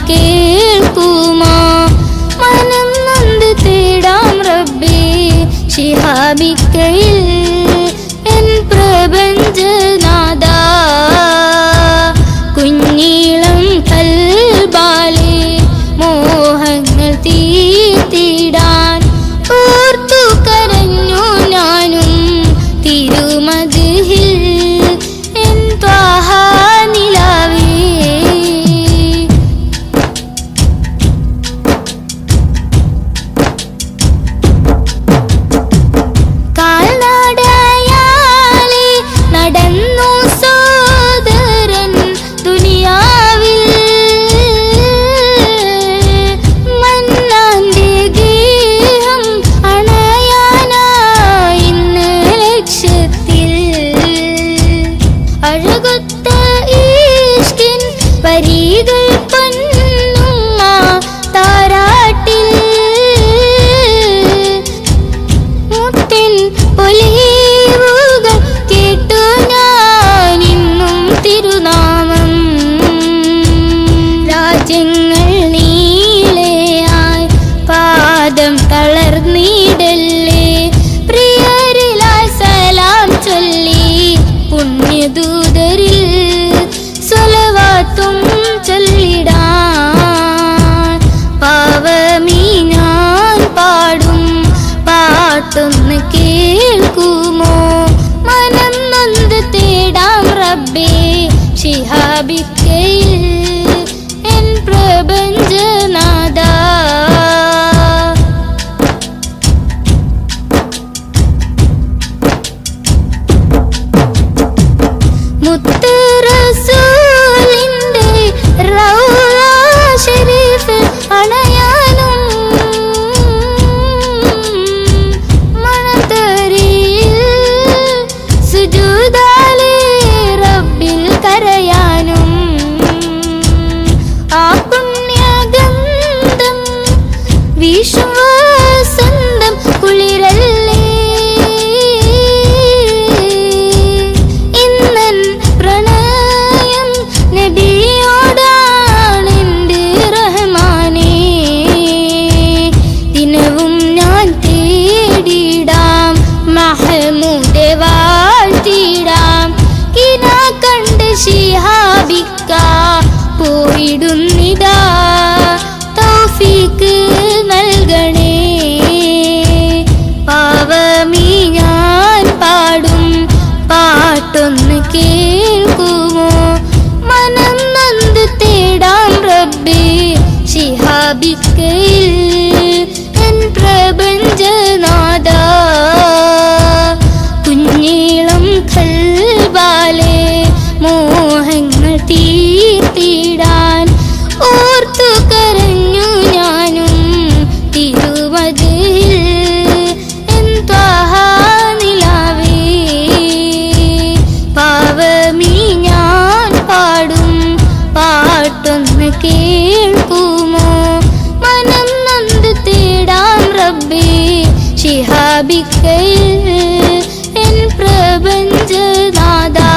കേൾക്കുമോ മനം നൊന്ത് തേടാം റബ്ബേ ശിഹാബിക്കയിൽ എൻ പ്രപഞ്ചനാഥാ കുഞ്ഞീളം കൽബാലെ മോഹങ്ങൾ തീർത്തിടാൻ ഓർത്തു കരഞ്ഞു ഞാനും തിരുമദ്ഹിൽ എൻ ത്വാഹ നിലാവേ കാൽനടയാലെ നടന്നു സോദരൻ ദുനിയാവിൽ മന്നാന്റെ ഗേഹം അണയാനായി ഇന്ന് ലക്ഷ്യത്തിൽ അഴകൊത്ത ഈഷ്കിൻ വരികൾ പൊന്നുമ്മ താരാട്ടിൽ മുത്തിൻ പൊലിവുകൾ കേട്ടു ഞാനിന്നും തിരുനാമം രാജ്യങ്ങൾ നീളെയായി പാദം തളർന്നിടല്ലേ പ്രിയരിലായി സലാം ചൊല്ലി പുണ്യദൂതരിൽ സ്വലവാത്തും ചൊല്ലിടാൻ പാവമീ ഞാൻ പാടും പാട്ടൊന്ന് കേൾക്കുമോ മനം നൊന്ത് തേടാം റബ്ബേ ശിഹാബിക്കയിൽ എൻ പ്രപഞ്ചനാഥാ മുത്ത് റസൂലിന്റെ റൗള ശരീഫ് അണയാനും മണത്തരിയിൽ സുജൂദാലെ റബ്ബിൽ കരയാനും ആ പുണ്യഗന്ധം വിശ്വാസന്തം കുളിരല്ലേ ഇന്നൻ പ്രണയം നബിയോടാണെന്റെ റഹ്മാനേ ദിനവും ഞാൻ തേടിടാം മഹമൂദെ വാഴ്ത്തിടാം കിന കണ്ട് ശിഹാബിക്ക പോയിടുന്നിതാ തൗഫീക്ക് നൽകണേ പാവമീ ഞാൻ പാടും പാട്ടൊന്ന് കേൾക്കുമോ മനം നൊന്ത് തേടാം റബ്ബേ ശിഹാബിക്കയിൽ എൻ പ്രപഞ്ചനാഥാ കുഞ്ഞീളം കൽബാലെ മോഹങ്ങൾ തീർത്തിടാൻ ഓർത്തു കരഞ്ഞു ഞാനും തിരുമദ്ഹിൽ എൻ ത്വാഹ നിലാവേ പാവമീ ഞാൻ പാടും പാട്ടൊന്ന് കേൾക്കുമോ മനം നൊന്ത് തേടാം റബ്ബേ ശിഹാബിക്കയിൽ എൻ പ്രപഞ്ചനാഥാ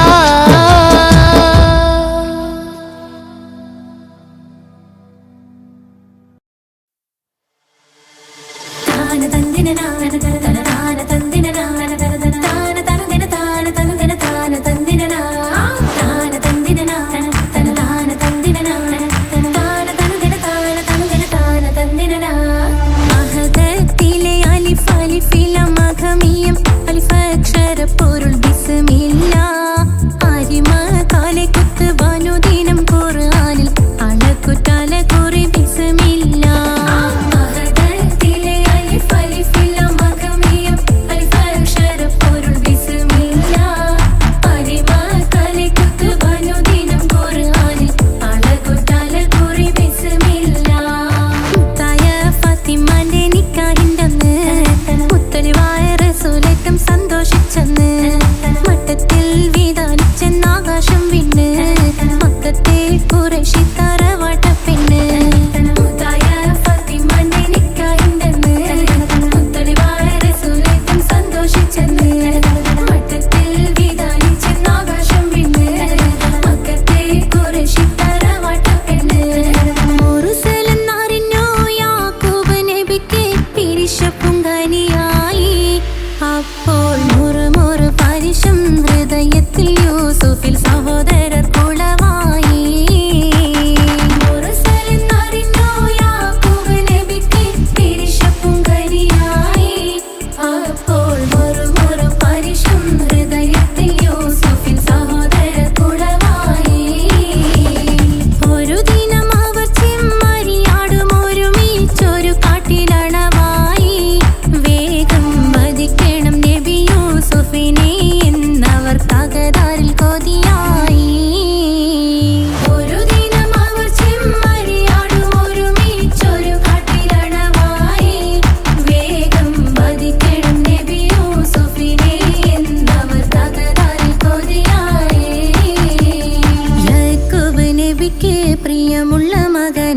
പൊരുൾ ബിസ്മില്ല ആരിമ കാലെ കുത്ത് വനുദിനം ഖുർആനിൽ അളക്കുറ്റാല കുറി ബിസ്മില്ല അഹദത്തിലെ അലിഫ് അലിഫില്ല മഖമിയ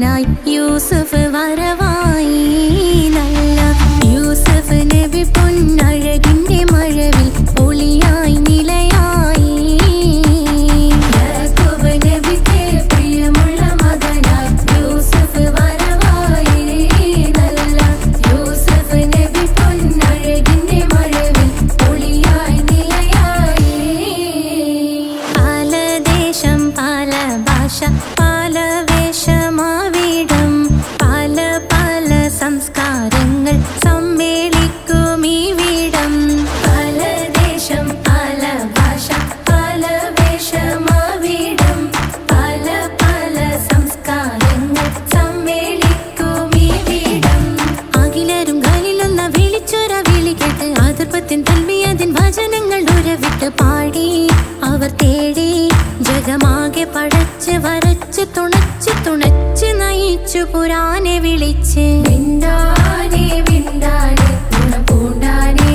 മകനായി യൂസുഫ് വരവായി. നല്ല യൂസുഫ് നബി പൊന്നഴകിന്റെ മഴവിൽ ഒളിയായി നിലയായി. യാക്കൂബ് നബിക്ക് പ്രിയമുള്ള മകനായി യൂസുഫ് വരവായി. നല്ല യൂസുഫ് നബി പൊന്നഴകിന്റെ മഴവിൽ ഒളിയായി നിലയായി. പല ദേശം പല ഭാഷ പല വേഷമാവിടം പല പല സംസ്കാരങ്ങൾ സമ്മേളിക്കും ഈ വീടം. പല ദേശം പല ഭാഷ പല വേഷമാവിടം പല പല സംസ്കാരങ്ങൾ സമ്മേളിക്കും ഈ വീടം. അഖിലരും കാലിലൊന്ന വിളിച്ചൊര വിളി കേട്ട് ആതിർപ്പത്തിൻ തൽബിയതിൻ വചനങ്ങൾ ഉരവിട്ട് പാടി അവർ തേടി. ജഗമാകെ പടച്ച് വരച്ച് തുണച്ച് തുണച്ച് നയിച്ചു പുരാനെ വിളിച്ച്. വിണ്ടാനേ വിണ്ടാനേ ഗുണപൂണ്ടാനേ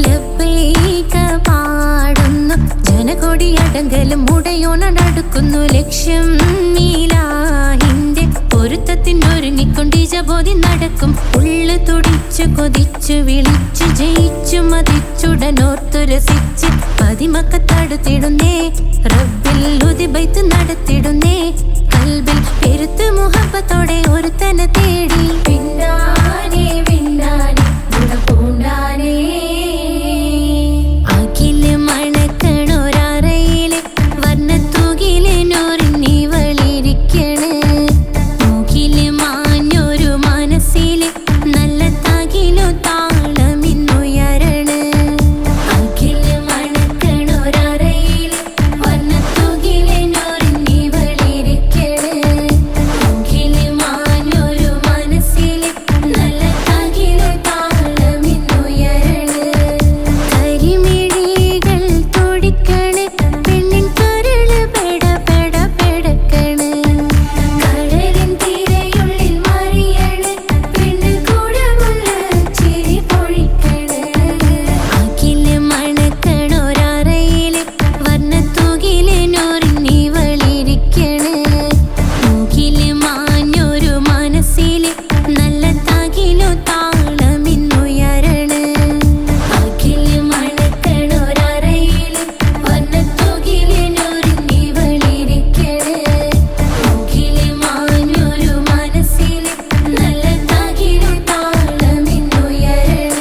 ലബ്ബൈക പാടുന്നു ജനകൊടിയടങ്കലും ഉടയോണടുക്കുന്നു. ലക്ഷ്യം നീലാഹിന്റെ പൊരുത്തത്തിനൊരുങ്ങിക്കൊണ്ടിജബോധി നടക്കും. ഉള്ളു തുടിച്ചു കൊതിച്ചു വിളിച്ചു ജയിച്ചു മതിച്ചുടനോർത്തു രസിച്ച് പതിമക്കത്തടുത്തിടുന്നേ റബ്ബിൽ ഉദിബൈത്ത് നടത്തിടുന്നേ. കൽബിൽ പെരുത്ത് മുഹബത്തോടെ ഒരുത്തനെ തേടി. വിണ്ടാനേ വിണ്ടാനേ ഗുണപൂണ്ടാനേ അഖില് മണക്കണൊരറയില് വർണ്ണത്തൂകില് നൂറിനി വളിരിക്കണ്. മൂക്കില് മാഞ്ഞൊരു മനസ്സില് നല്ല തകിലു താളമിന്നുയരണ്. അഖില് മണക്കണൊരറയില് വർണ്ണത്തൂകില് നൂറിനി വളിരിക്കണ്. മൂക്കില് മാഞ്ഞൊരു മനസ്സില് നല്ല തകിലു താളമിന്നുയരണ്. കരിമിഴികൾ തുടിക്കണ് പെണ്ണിൻ കരള് പെട പെട പെടക്കണ്. കടലിൻ തിരയുള്ളിൽ മറിയണ് പെണ്ണ് കൂടമുള്ള ചിരി പൊഴിക്കണ്. അഖില് മണക്കണൊരറയില് വർണ്ണത്തൂകില് നൂറിനി വളിരിക്കണ്. മൂക്കില് മാഞ്ഞൊരു മനസ്സില് നല്ല തകിലു താളമിന്നുയരണ്. അഖില് മണക്കണൊരറയില് വർണ്ണത്തൂകില് നൂറിനി വളിരിക്കണ്. മൂക്കില് മാഞ്ഞൊരു മനസ്സില് നല്ല തകിലു താളമിന്നുയരണ്.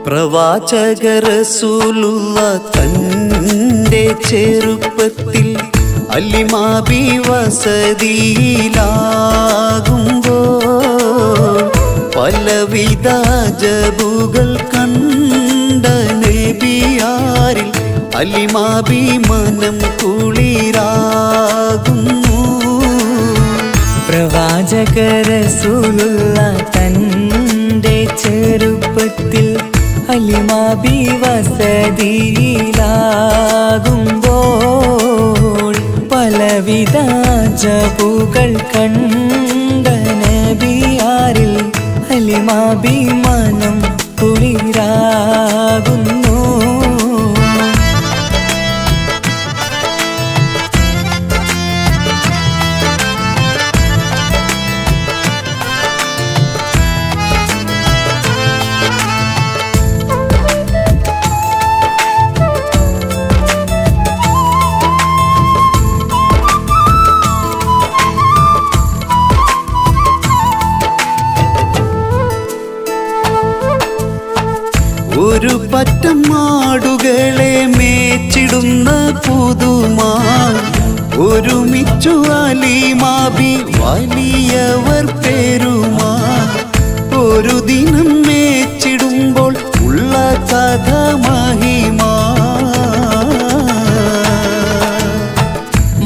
പ്രവാചക റസൂലുള്ള തന്റെ ചെറുപ്പത്തിൽ അലിമാബി വസതിയിലാകുമ്പോൾ പലവിധ ജബുകൾ കണ്ട നബിയാരിൽ അലിമാബി മനം കുളിരാകുന്നു. പ്രവാചക റസൂലുള്ള തന്റെ ചെറുപ്പത്തിൽ അലിമാബി വസതിയിലാകുമ്പോൾ പലവിധ ജബുകൾ കണ്ട നബിയാരിൽ അലിമാബി മനം കുളിരാകുന്നു. ഒരു പറ്റം മാടുകളെ മേച്ചിടും മേച്ചിടുന്ന പുതുമാ ഒരുമിച്ചു അലിമാബി വലിയവർ പേരുമാ ഒരു ദിനം മേച്ചിടുമ്പോൾ ഉള്ള കഥ മഹിമാ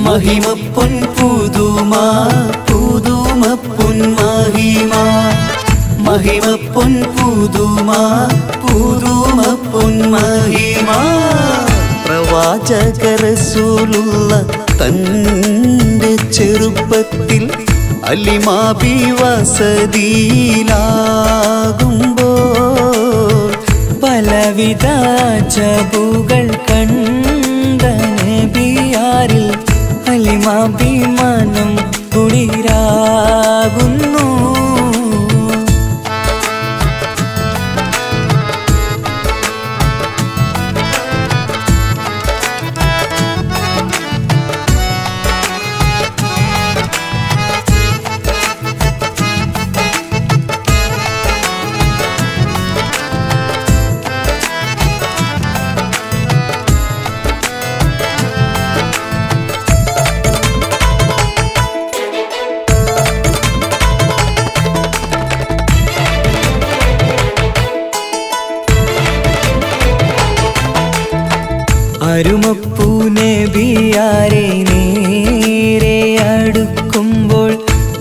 മഹിമ പൊൻ പുതുമാ പുതുമ പൊൻ മഹിമാ മഹിമ പൊൻ പുതുമാ പുതുമ പൊൻ മഹിമാ പ്രവാചക റസൂലുള്ള തൻ്റെ ചെറുപ്പത്തിൽ അലിമാബി വസതിയിലാകുമ്പോൾ പലവിധ ജബുകൾ കണ്ട നബിയാരിൽ അലിമാബി മനം കുളിരാകുന്നു അരുമപ്പൂ നബിയാരെ നേരെ അടുക്കുമ്പോൾ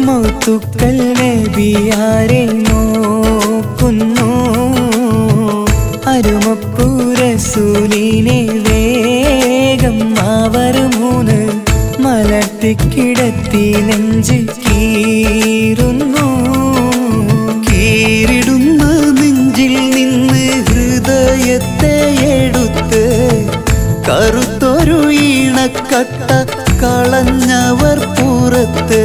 മൗത്തുക്കൽ നബിയാരെ നോക്കുന്നു അരുമപ്പൂ റസൂലിനെ വേഗം അവർ മൂന്ന് മലർത്തിക്കിടത്തി നെഞ്ച് കീറുന്നു കീറിടുന്ന നെഞ്ചിൽ നിന്ന് ഹൃദയത്തെ എടുത്ത് കറുത്തൊരു ഈണക്കട്ട കളഞ്ഞവർ പുറത്ത്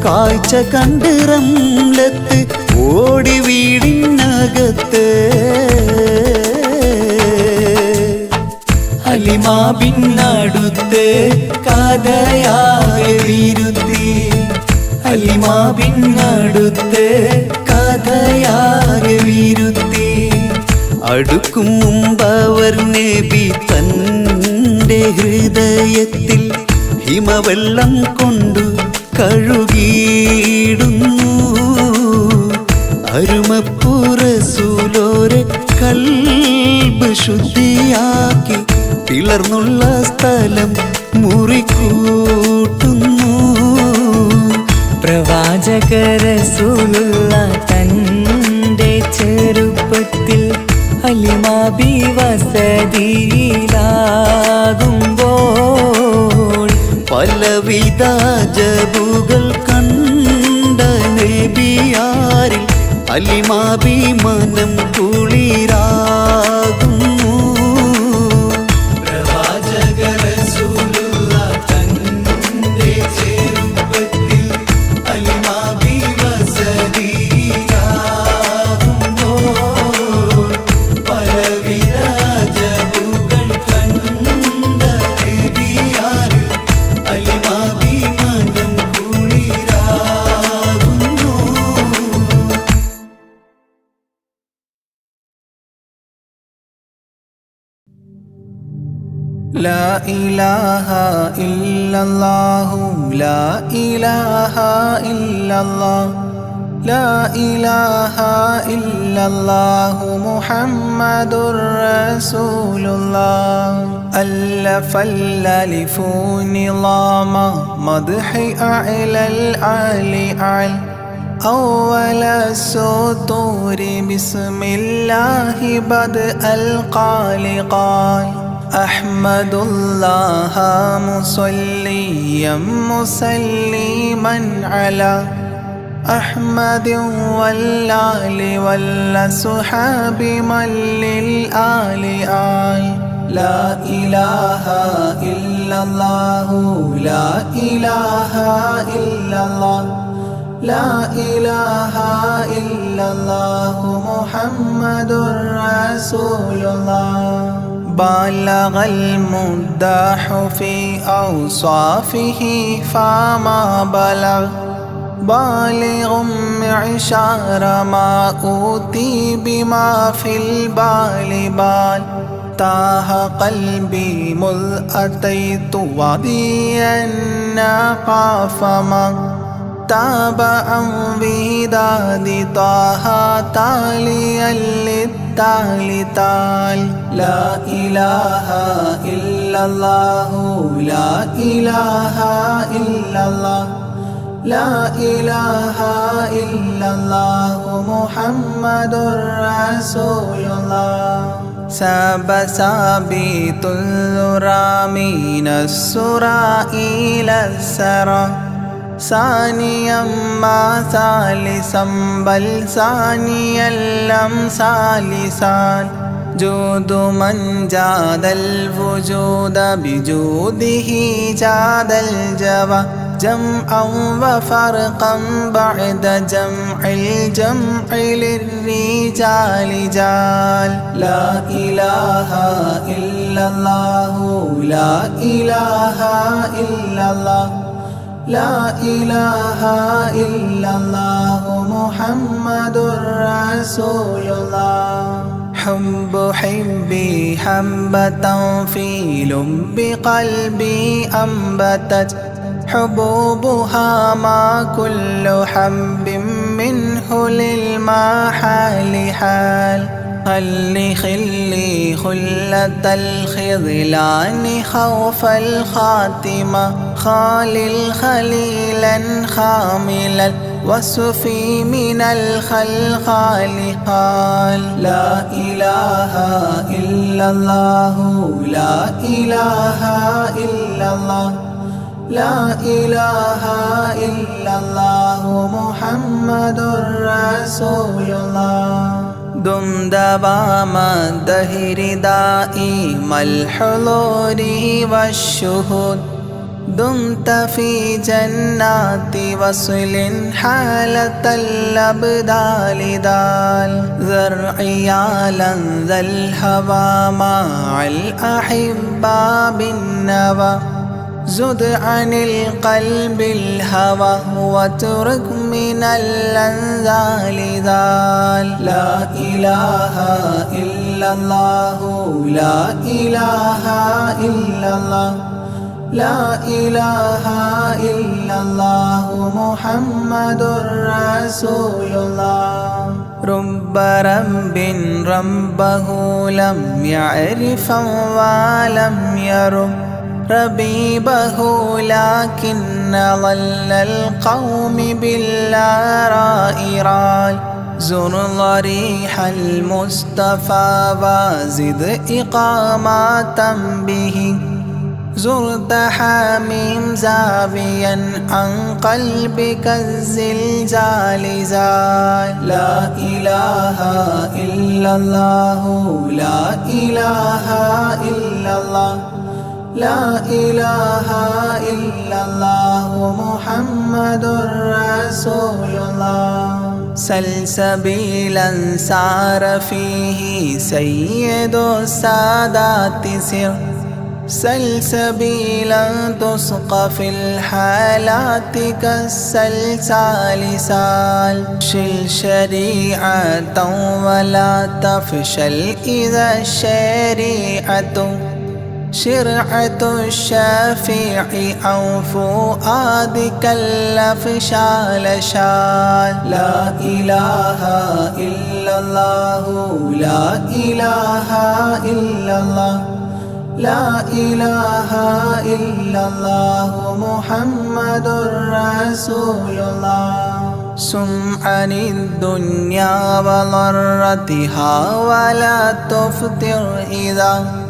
കാഴ്ച കണ്ട് റംലത്ത് ഓടി വീടിനകത്ത് അലിമാബിനടുത്ത് കഥയാകെ വിരുത്തി അലിമാബിനടുത്ത് കഥയാകെ വിരുത്തി അടുക്കും മുമ്പവർ നബി തൻ്റെ ഹൃദയത്തിൽ ഹിമവെള്ളം കൊണ്ടു കഴുകിയിടുന്നു അരുമപ്പൂ റസൂലോരെ കൽബ് ശുദ്ധിയാക്കി പിളർന്നുള്ള സ്ഥലം മുറിക്കൂട്ടുന്നു പ്രവാചക റസൂലുള്ള തൻ്റെ ചെറുപ്പത്തിൽ അലിമാബി വസതിയിലാകുമ്പോൾ പലവിധ ജബുകൾ കണ്ട നബിയാരിൽ അലിമാബി മനം കുളിരാകുന്നു പ്രവാചക റസൂലുള്ള തൻ്റെ ചെറുപ്പത്തിൽ അലിമാബി വസതിയിലാകുമ്പോൾ പലവിധ ജബുകൾ കണ്ട നബിയാരിൽ അലിമാബി മനം കുളിരാകുന്നു لا إله إلا الله لا إله إلا الله لا إله إلا الله محمد رسول الله ألف الألف نظام مدح أعلى العلي أعلى أول السطور بسم الله بدء القال قال أحمد الله مصليا مسلما على أحمد والآل والصحاب من للآل آل لا إله إلا الله لا إله إلا الله لا إله إلا الله محمد رسول الله بلغ المداح في أوصافه فما بلغ بالغ معشار ما أوتي بما في البال بال تاه قلبي مذ أتيت واديا قافما تاب عن وداد طه تاليا للتالي تال لا إله إلا الله لا إله إلا الله لا إله إلا الله محمد رسول الله ساب سابيت الذرى من السرى إلى السرى ثانيا ما ثالثا بل ثانيا لم ثالثان جود من جاد الوجود بجوده جاد الجوى جمعا وفرقا بعد جمع الجمع للرجال جال لا إله إلا الله لا إله إلا الله لا إله إلا الله محمد رسول الله حب حبي حبة في لب قلبي أنبتت حبوبها ما كل حب منه للمحال حال خلي خلة الخذلان خوف الخاتمة خالل خليلا خاملا وصفي من الخلخال قال لا إله إلا الله لا إله إلا الله لا إله إلا الله محمد رسول الله دم دوام الدهر دائم الحضور والشهود دمت في جنات وصل حالة الأبدال دال ذرعيالا ذا الهوى مع الأحبة بالنوى زد عن القلب الهوى واترك من الأنذال ذال لا إله إلا الله لا إله إلا الله لا إله إلا الله محمد رسول الله رب رب ربه لم يعرف ولم يرب ربيبه لكن ظل القوم بالآراء رال زر ضريح المصطفى وزد إقامة به زرت حميم زاويا عن قلبك الزلزال زال لا إله إلا الله لا إله إلا الله لا إله إلا الله محمد رسول الله سلسبيلا سار فيه سيد السادات سر سلسبيلا تسقى في الحالات كالسلسال سال شل شريعة ولا تفشل إذا الشريعة شرعة الشافع أو فؤادك الأفشال شال لا إله إلا الله لا إله إلا الله لا إله إلا الله محمد رسول الله سم عن الدنيا وضرتها ولا تفطر إذا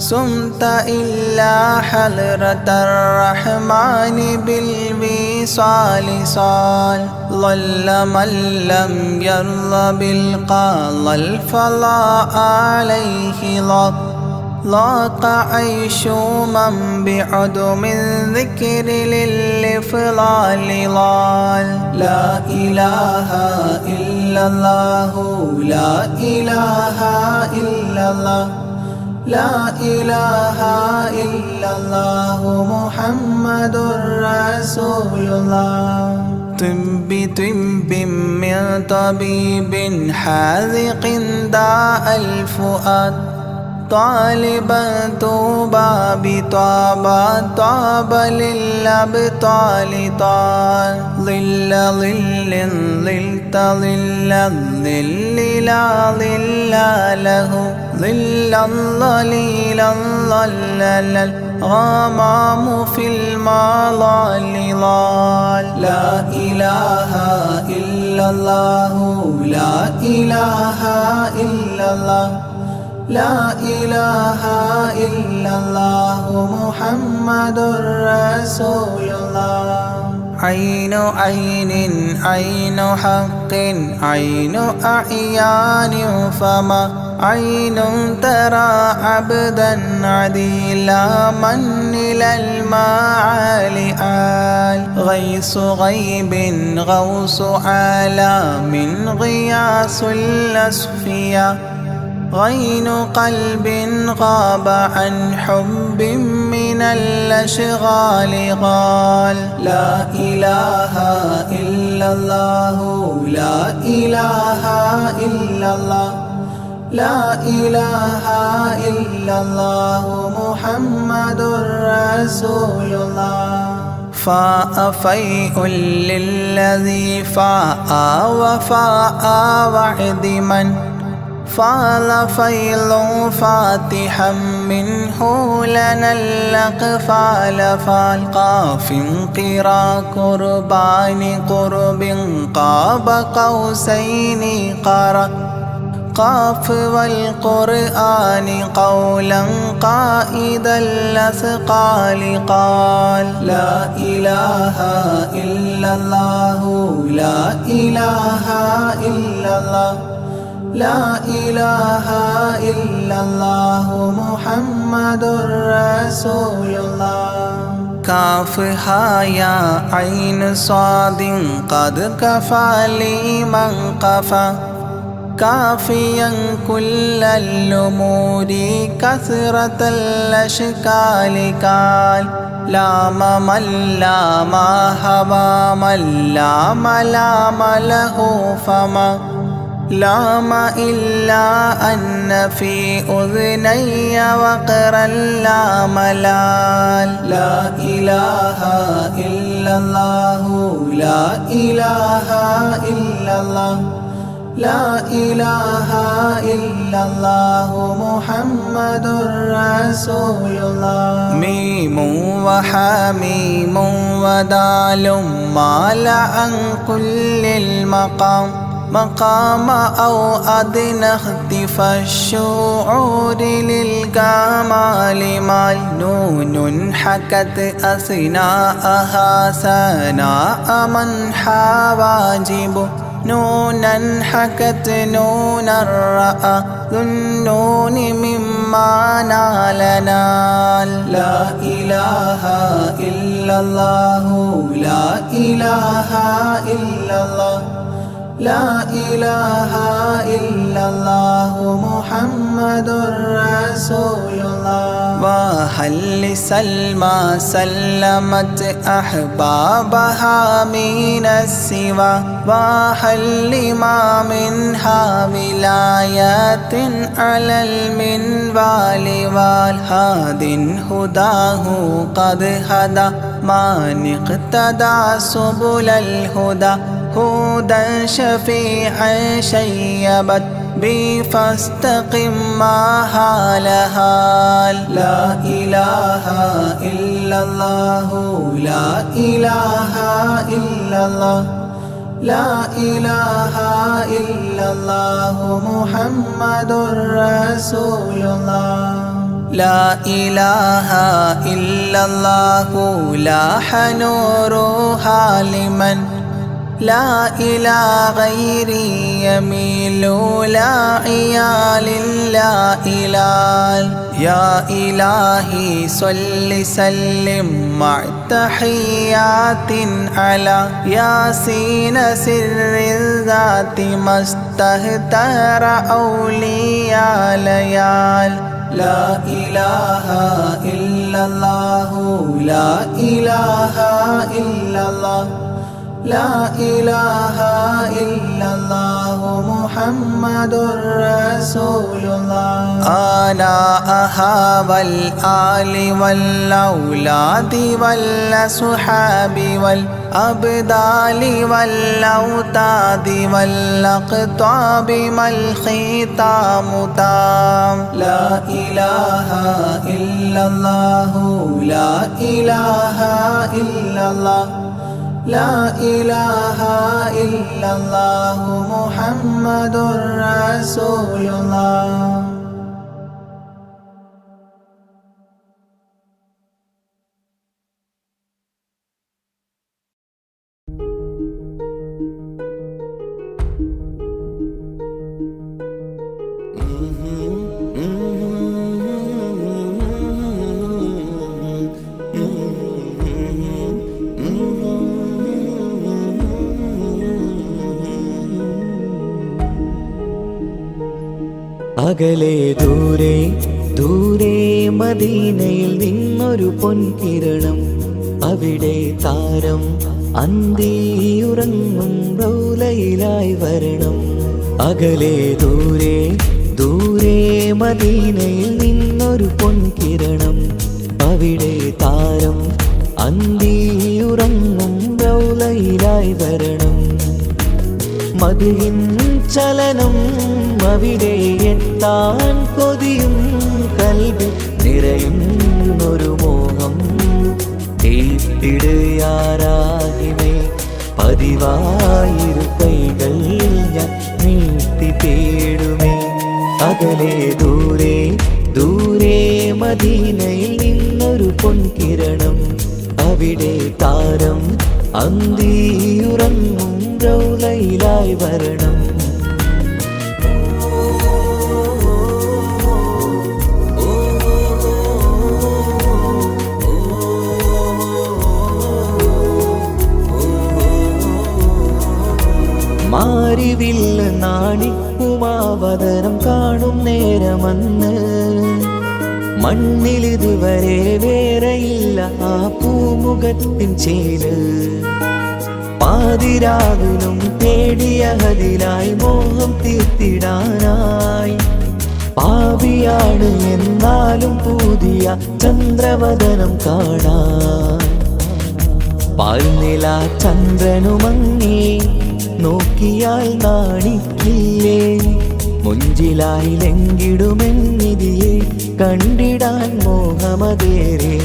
سمت إلا حضرة الرحمن بالوصال صال ظل من لم يرضى بالقضاء الفضاء عليه ضاق عيش من بعدم ذكر للإفضال ضال لا إله إلا الله لا إله إلا الله لا إله إلا الله محمد رسول الله طب طب من طبيب حاذق داء الفؤاد طالبا طوبى بطابى طاب للأبطال طال ظل ظل ظلت ظل الظل لا ظل له ظل الظليل الظلل الغمام في المظل ظال لا إله إلا الله لا إله إلا الله لا إله إلا الله محمد رسول الله عين عين عين حق عين أعيان فما عين ترى عبدا عديلا من إلى المعالي آل غيث غيب غوث عالم غياث الأصفياء غين قلب غاب عن حب من الأشغال قال لا إله إلا الله لا إله إلا الله لا إله إلا الله محمد رسول الله فاء فيء للذي فاء وفاء وعد من فاض فيض فاتحا منه لنا الأقفال فالقاف قرا قربان قرب قاب قوسين قرأ قاف والقرآن قولا قائد الأثقال قال لا إله إلا الله لا إله إلا الله لا إله إلا الله محمد رسول الله كافها يا عين صاد قد كفى لمن قفى كافيا كل الأمور كثرة الأشكال قال لام من لام هوى من لام لام له فما لام إلا أن في أذني وقرا لا ملال لا إله إلا الله لا إله إلا الله لا إله إلا الله محمد رسول الله ميم وحميم ودال مال عن كل المقام مقام أو أدنى اختفى الشعور للكمال مال نون حكت أثناءها ثناء من حواجب نونا حكت نونا رأى ذو النون مما نال نال لا إله إلا الله لا إله إلا الله لا إله إلا الله محمد رسول الله وهل سلمى سلمت أحبابها من السوى وهل لما منها ولايات على المنوال والهاد هداه قد هدى من اقتدى سبل الهدى هدى شفيعا شيبت بي فاستقم ما هالها لا إله إلا الله لا إله إلا الله لا إله إلا الله محمد رسول الله لا إله إلا الله لاح نورها لمن لا إلى غيري يميل لا عيال لا إلال يا إلهي صل سلم مع تحيات على ياسين سر الذات ما استهتر أولياء ليال لا إله إلا الله لا إله إلا الله لا إله إلا الله محمد رسول الله آلاءها والآل والأولاد والأصحاب والأبدال والأوتاد والأقطاب ما الختام تام لا إله إلا الله لا إله إلا الله لا إله إلا الله محمد رسول الله അകലെ ദൂരെ ദൂരെ മദീനയിൽ നിന്നൊരു പൊൻകിരണം അവിടെ താരം അന്തിയുറങ്ങും റൗലയിലായി വരണം അകലെ ദൂരെ ദൂരെ മദീനയിൽ നിന്നൊരു പൊൻകിരണം അവിടെ താരം അന്തിയുറങ്ങും റൗലയിലായി വരണം മദിഹിൻ ചലനം അവിടെ എത്താൻ കൊതിയും കൽബിൽ നിറയുന്നൊരു മോഹം തീർത്തിടുയാരാകിമേ പതിവായിരു കൈകൾ ഞാൻ നീട്ടി തേടുമേ അകലെ ദൂരെ ദൂരെ മദീനയിൽ നിന്നൊരു പൊൻകിരണം അവിടെ താരം അന്തിയുറങ്ങും റൗലയിലായി വരണം മാരിവില്ല് നാണിക്കുമാവതരം കാണും നേരമന്ന് മണ്ണിലിതുവരെ വേറെയില്ല ആ പൂമുഖത്തിൻ ചേല് പാതിരാവിലും തേടിയ ഹദിലായി മോഹം തീർത്തിടാനായി പാപിയാണ് എന്നാലും പുതിയ ചന്ദ്രവദനം കാണാൻ പാൽനില ചന്ദ്രനുമങ്ങി നോക്കിയാൽ നാണിക്കില്ലേ മുഞ്ചിലായി ലംഘിടുമെന്നിതിയെ കണ്ടിടാൻ മോഹമതേറെ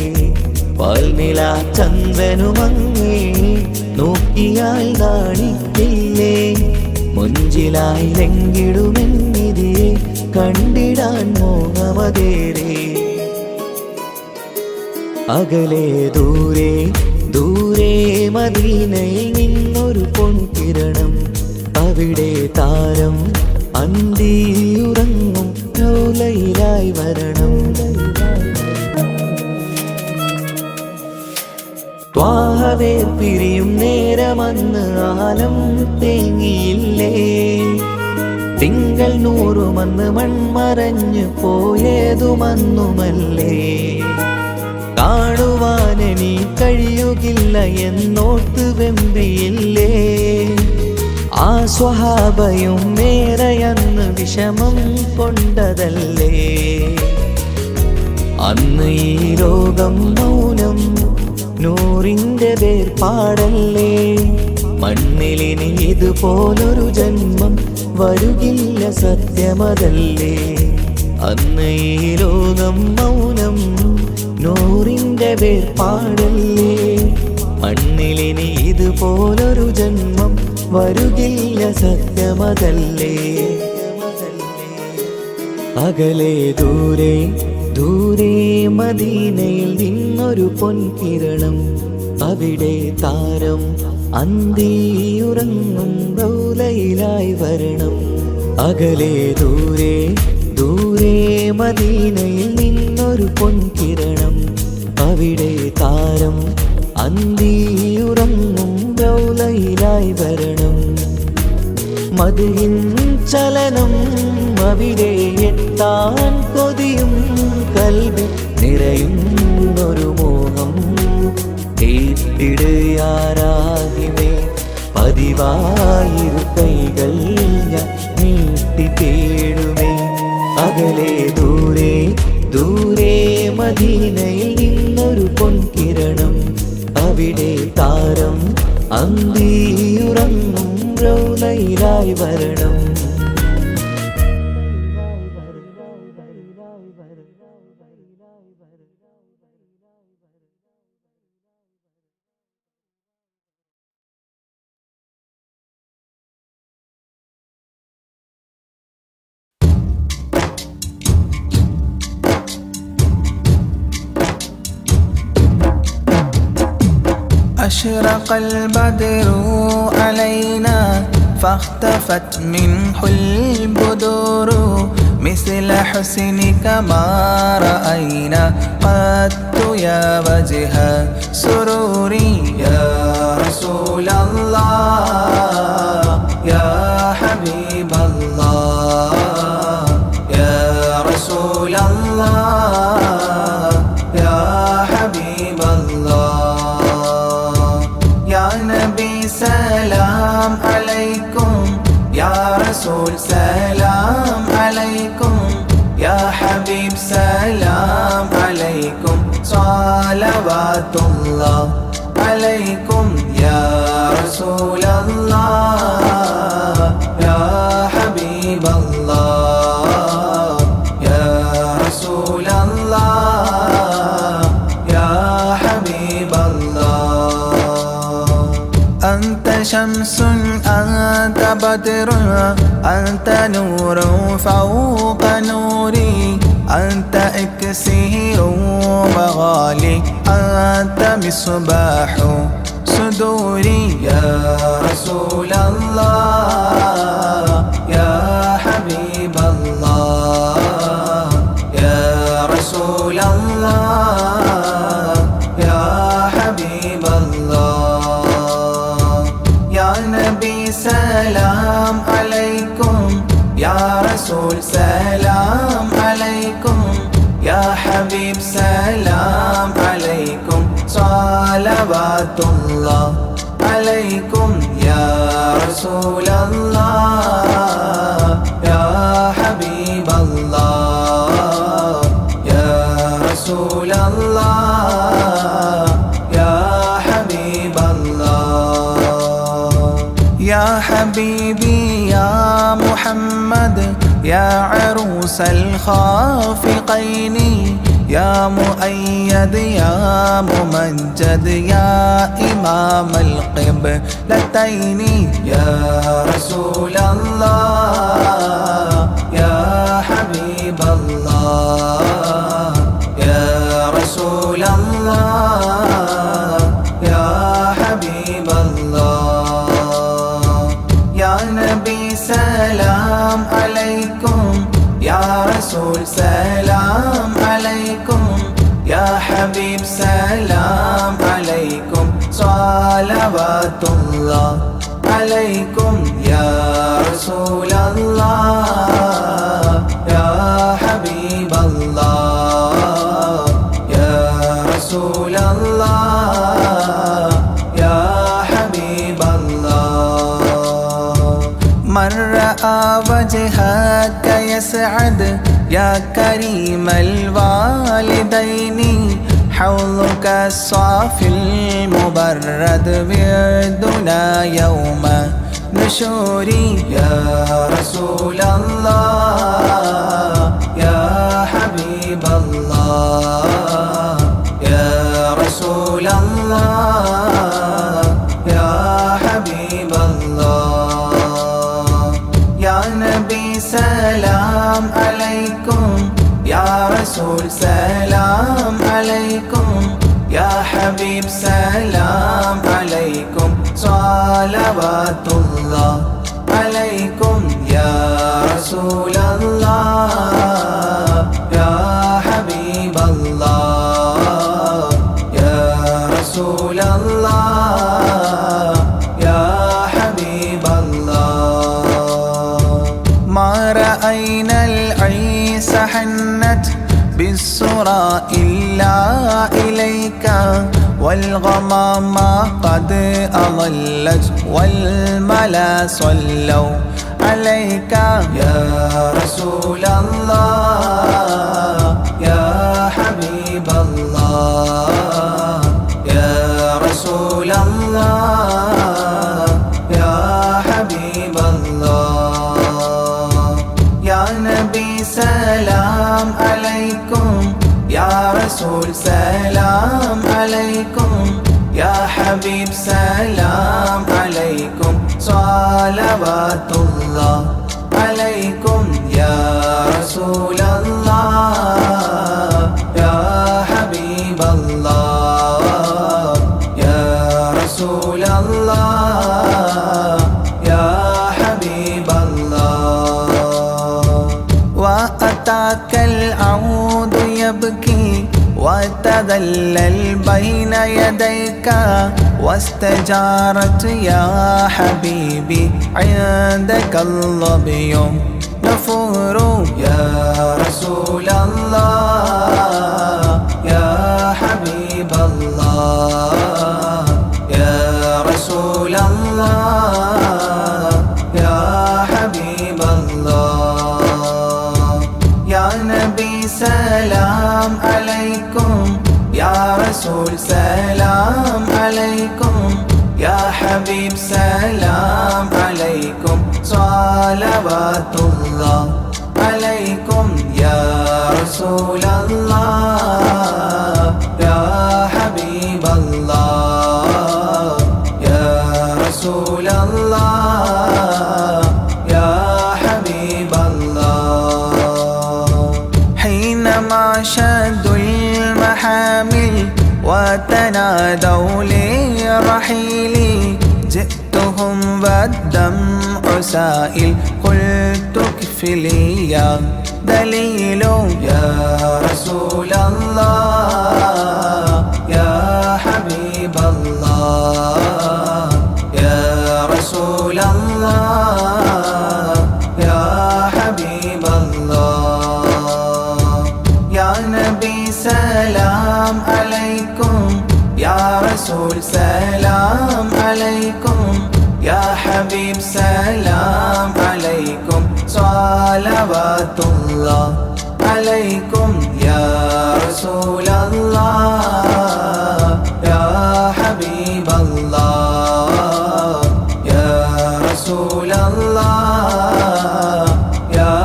പാൽനില ചന്ദ്രനുമങ്ങി നോക്കിയാൽ നാണിക്കില്ലേ മുഞ്ചിലായി ലംഘിടുമെന്നിതിയെ കണ്ടിടാൻ മോഹമതേറെ അകലെ ദൂരെ ദൂരെ മദീനയിൽ നിന്നൊരു പൊൻകിരണം അവിടെ താരം അന്തിയുറങ്ങും റൗലയിലായി വരണം ത്വാഹവേർ പിരിയും നേരമന്ന് ആലം തേങ്ങിയില്ലേ തിങ്കൾ നൂറുമന്ന് മൺമറഞ്ഞു പോയതുമന്നുമല്ലേ കാണുവാനെനി കഴിയുകില്ല എന്നോർത്ത് വെമ്പിയില്ലേ ആ സ്വഹാബയും മേറയന്ന് വിഷമം കൊണ്ടതല്ലേ അന്ന് ഈ ലോകം മൗനം നൂറിൻ്റെ വേർപാടല്ലേ മണ്ണിലിനി ഇതുപോലൊരു ജന്മം വരുകില്ല സത്യമതല്ലേ അന്ന് ഈ ലോകം മൗനം നൂറിൻ്റെ വേർപാടല്ലേ മണ്ണിലിനി ഇതുപോലൊരു ജന്മം വരുകില്ല സത്യമതല്ലേ അകലെ ദൂരെ ദൂരെ മദീനയിൽ നിന്നൊരു പൊൻകിരണം അവിടെ താരം അന്തിയുറങ്ങും റൗലയിലായി വരണം അകലെ ദൂരെ ദൂരെ മദീനയിൽ നിന്നൊരു പൊൻകിരണം അവിടെ താരം അന്തിയുറങ്ങും റൗലയിലായി വരണം മദിഹിൻ ചലനം അവിടെ എത്താൻ കൊതിയും കൽബിൽ നിറയുന്നൊരു മോഹം തീർത്തിടുയാരാകിമേ പതിവായിരു കൈകൾ ഞാൻ നീട്ടി തേടുമേ. അകലെ ദൂരെ ദൂരെ മദീനയിൽ നിന്നൊരു പൊൻകിരണം, അവിടെ താരം അന്തിയുറങ്ങും റൗളയിലായി വരണം. أشرق البدر علينا فاختفت منه البدور مثل حسنك ما رأينا قط يا وجه سروري يا رسول الله يا حبيب الله يا رسول الله يا حبيب الله يا نبي سلام عليكم يا رسول سلام عليكم يا حبيب سلام عليكم صلوات الله عليكم يا رسول الله يا حبيب الله يا رسول الله يا حبيب الله أنت شمس أنت بدر أنت نور فوق نوري أنت إكسير مغالي أنت مصباح صدوري يا رسول الله يا حبيب الله يا رسول الله يا حبيب الله يا نبي سلام عليكم يا رسول سلام عليكم يا حبيب سلام عليكم صلوات الله عليكم يا رسول الله يا حبيب الله يا رسول الله يا حبيب الله يا حبيبي يا محمد يا عروس الخافقين يا مؤيد يا ممجد يا إمام القبلتين يا رسول الله يا حبيب الله يا رسول الله يا حبيب الله يا نبي سلام عليكم يا رسول سلام عليكم يا حبيب سلام عليكم صلوات الله عليكم يا رسول الله يا حبيب الله يا رسول الله يا حبيب الله من رأى وجهك يسعد يا كريم الوالدين حوضك الصافي المبرد بيدنا يوم نشوري يا رسول الله يا حبيب الله يا رسول الله يا حبيب الله يا نبي سلام عليكم يا رسول سلام عليكم يا حبيب سلام عليكم صلوات الله عليكم يا رسول الله يا حبيب الله يا رسول الله يا حبيب الله ما رأينا العيس حنت بالسرى إلا إليك والغمام قد أظلت والملا صلوا عليك يا رسول الله يا حبيب الله يا رسول الله يا حبيب الله يا نبي سلام عليكم يا رسول سلام عليكم يا حبيب سلام عليكم صلوات الله عليكم يا رسول الله يا حبيب الله يا رسول الله يا حبيب الله وأتاك العود يبكي وتذلل بين يديك واستجارت يا حبيبي عندك الظبي نفور يا رسول الله يا حبيب الله يا رسول الله يا حبيب الله يا نبي سلام عليكم يا رسول سلام عليكم يا حبيب سلام عليكم صلوات الله عليكم يا رسول الله يا حبيب الله يا رسول الله يا حبيب الله حينما شدوا المحامل وتنادوا لرحيلي جئتهم والدمع سائل قلت كفلي يا دليل يا رسول الله يا حبيب الله يا رسول الله يا حبيب الله يا نبي سلام عليكم يا رسول سلام عليكم يا حبيب سلام عليكم صلوات الله عليكم يا رسول الله يا حبيب الله يا رسول الله يا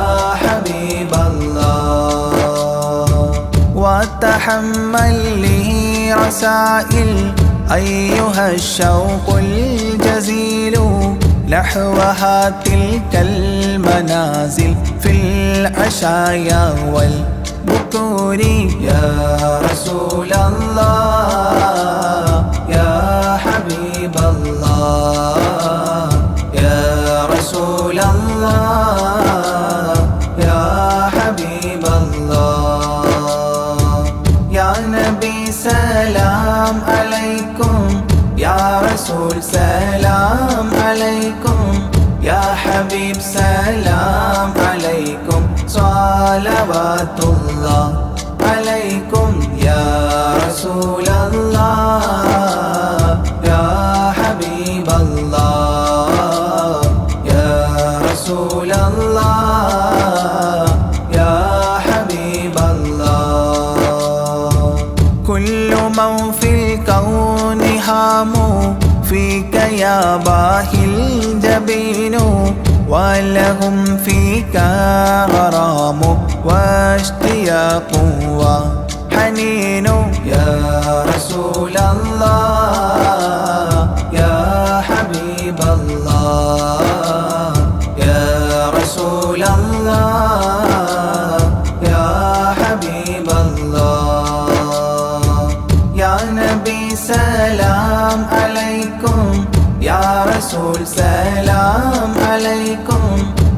حبيب الله وتحمل لي رسائل أيها الشوق الجزيل نحوها تلك المنازل في العشايا والبكور يا رسول الله يا حبيب الله يا رسول الله يا حبيب الله يا نبي سلام عليكم يا رسول سلام عليكم يا حبيب سلام عليكم صلوات الله عليكم يا رسول الله يا حبيب الله يا رسول الله يا حبيب الله كل من في الكون هام فيك يا باهي الجبين ولهم فيك غرام واشتياق وحنين يا رسول الله يا حبيب الله يا رسول الله يا حبيب الله يا نبي سلام عليكم يا رسول سلام عليكم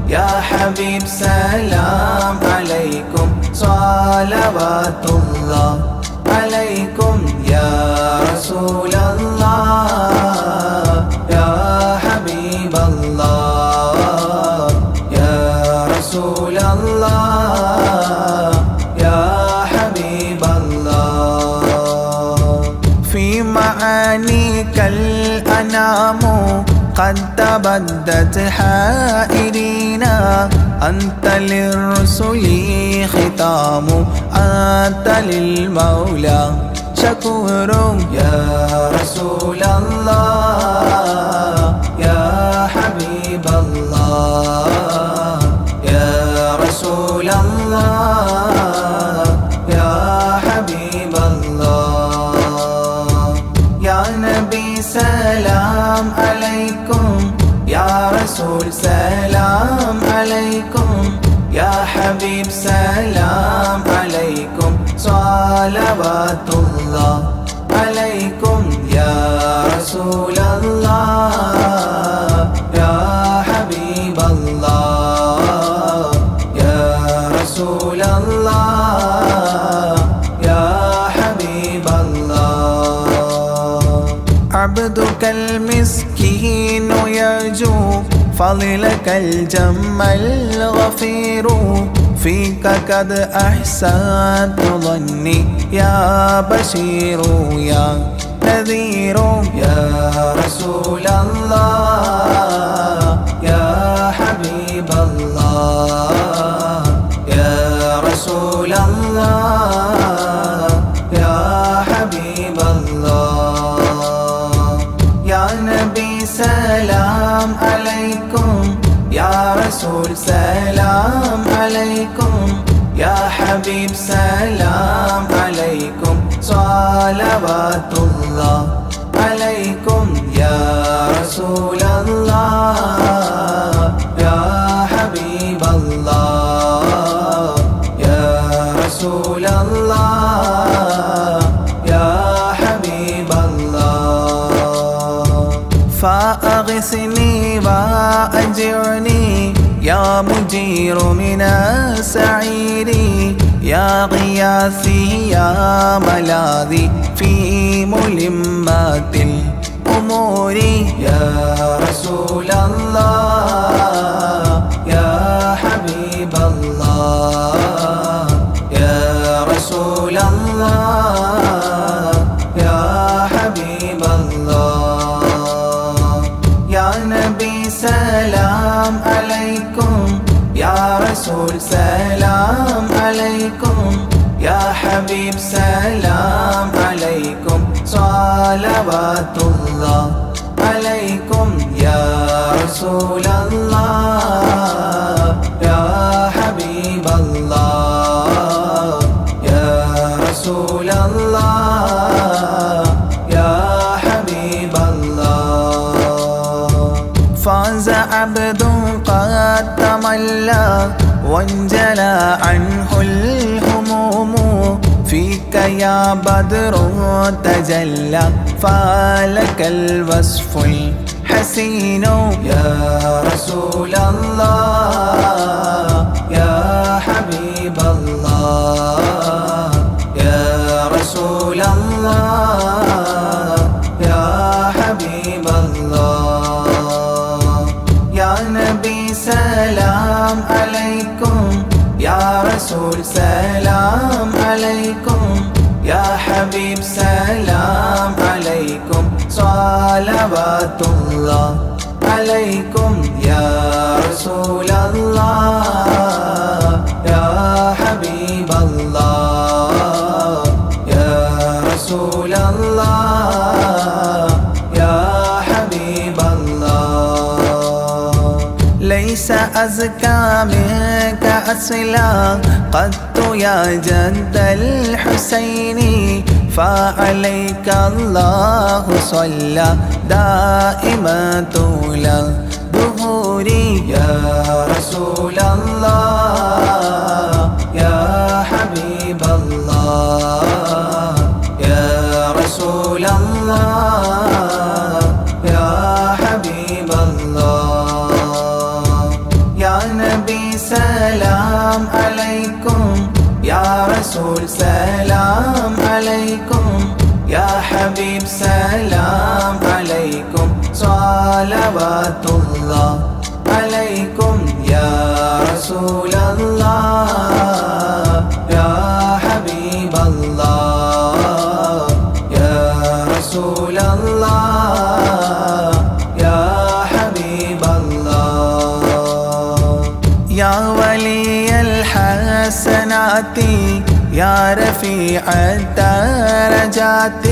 يا حبيب سلام عليكم صلوات الله عليكم يا رسول الله يا حبيب الله يا رسول الله يا حبيب الله في معانيك الأنام قد تبدت حائرين أنت للرسل ختام أنت للمولى شكور يا رسول الله يا حبيب الله يا رسول الله يا حبيب الله يا نبي سلام عليكم يا رسول سلام عليكم يا حبيب سلام عليكم صلوات الله عليكم يا رسول الله يا حبيب الله يا رسول الله يا حبيب الله عبدك المسكين يرجو فضلك الجم الغفير فيك قد أحسنت ظني يا بشير يا نذير يا رسول الله يا حبيب الله يا رسول الله يا حبيب الله يا نبي سلام عليكم يا رسول سلام عليكم يا حبيب سلام عليكم صلوات الله عليكم يا رسول الله يا حبيب الله يا رسول الله يا حبيب الله فأغثني وأجرني يا مجير من السعير يا غياثي يا ملاذي في ملمات الأمور يا رسول الله يا حبيب الله يا رسول الله يا حبيب الله يا نبي سلام عليكم يا رسول سلام عليكم يا حبيب سلام عليكم صلوات الله عليكم يا رسول الله يا حبيب الله يا رسول الله يا حبيب الله فاز عبد قد تملى وانجلى عنه الهموم فيك يا بدر تجلى فلك الوصف الحسين يا رسول الله يا حبيب الله يا رسول الله يا حبيب الله يا نبي سلام عليكم يا رسول سلام عليكم يا حبيب سلام عليكم صلوات الله عليكم يا رسول الله يا حبيب الله يا رسول الله يا حبيب الله ليس أزكى منك أصلا قد يا جد الحسين فعليك الله صلى دائما طول الدهور يا رسول الله يا حبيب الله يا رسول الله يا حبيب الله يا نبي سلام عليكم يا رسول سلام عليكم يا حبيب سلام عليكم صلوات الله عليكم يا رسول الله يا حبيب الله يا رسول رسول الله يا حبيب الله يا ولي الحسنات يا رفيع الدرجات